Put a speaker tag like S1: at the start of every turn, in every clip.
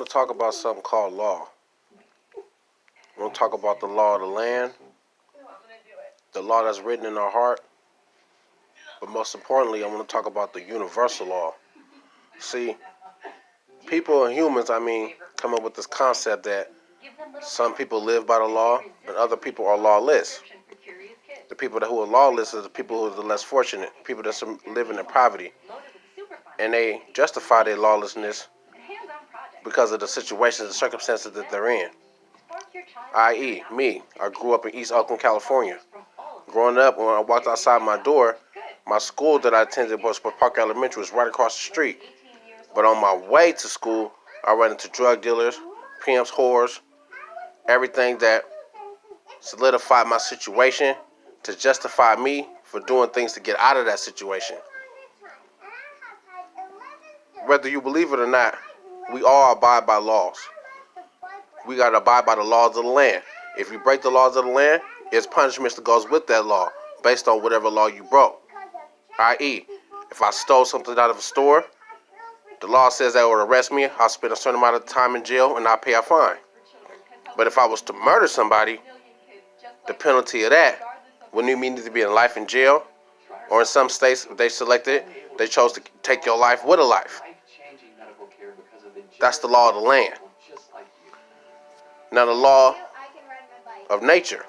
S1: want to talk about something called law. I want to talk about the law of the land, the law that's written in our heart, but most importantly, I want to talk about the universal law. See, people and humans, come up with this concept that some people live by the law and other people are lawless. The people who are lawless are the people who are the less fortunate, people that live in poverty. And they justify their lawlessness because of the situations and circumstances that they're in. I.e., me. I grew up in East Oakland, California. Growing up, when I walked outside my door, my school that I attended was Park Elementary, was right across the street. But on my way to school, I ran into drug dealers, pimps, whores, everything that solidified my situation to justify me for doing things to get out of that situation. Whether you believe it or not, we all abide by laws. We got to abide by the laws of the land. If you break the laws of the land, it's punishments that goes with that law based on whatever law you broke. I.e., if I stole something out of a store, the law says that would arrest me, I'll spend a certain amount of time in jail, and I'll pay a fine. But if I was to murder somebody, the penalty of that would mean me to be in life in jail, or in some states, if they selected, they chose to take your life with a life. That's the law of the land. Now the law of nature.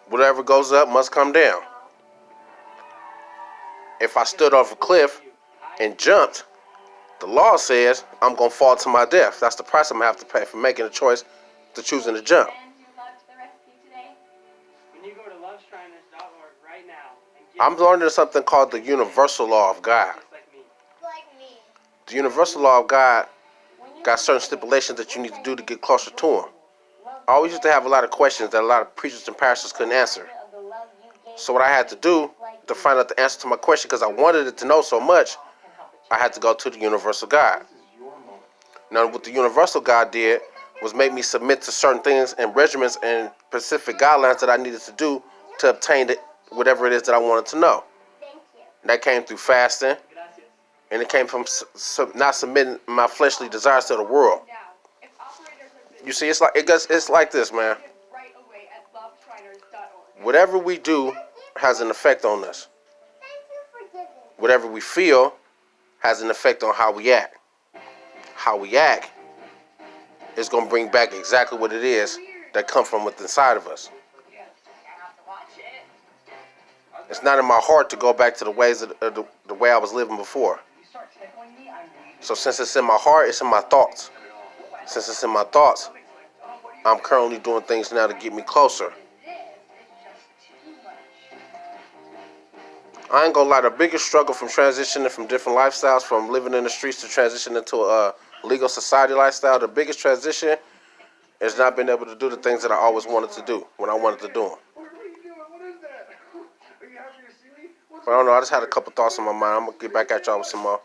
S1: Whatever goes up must come down. If I stood off a cliff and jumped, the law says I'm going to fall to my death. That's the price I'm going to have to pay for making a choice to choosing to jump. I'm learning something called the universal law of God. The universal law of God got certain stipulations that you need to do to get closer to Him. I always used to have a lot of questions that a lot of preachers and pastors couldn't answer. So what I had to do to find out the answer to my question, because I wanted it to know so much, I had to go to the universal God. Now what the universal God did was make me submit to certain things and regimens and specific guidelines that I needed to do to obtain whatever it is that I wanted to know. And that came through fasting, and it came from not submitting my fleshly desires to the world. You see, it's like this, man. Whatever we do has an effect on us. Whatever we feel has an effect on how we act. How we act is going to bring back exactly what it is that comes from within inside of us. It's not in my heart to go back to the ways of the way I was living before. So since it's in my heart, it's in my thoughts. Since it's in my thoughts, I'm currently doing things now to get me closer. I ain't gonna lie, the biggest struggle from transitioning from different lifestyles, from living in the streets to transition into a legal society lifestyle, the biggest transition is not being able to do the things that I always wanted to do when I wanted to do them. But I don't know, I just had a couple thoughts in my mind. I'm gonna get back at y'all with some more.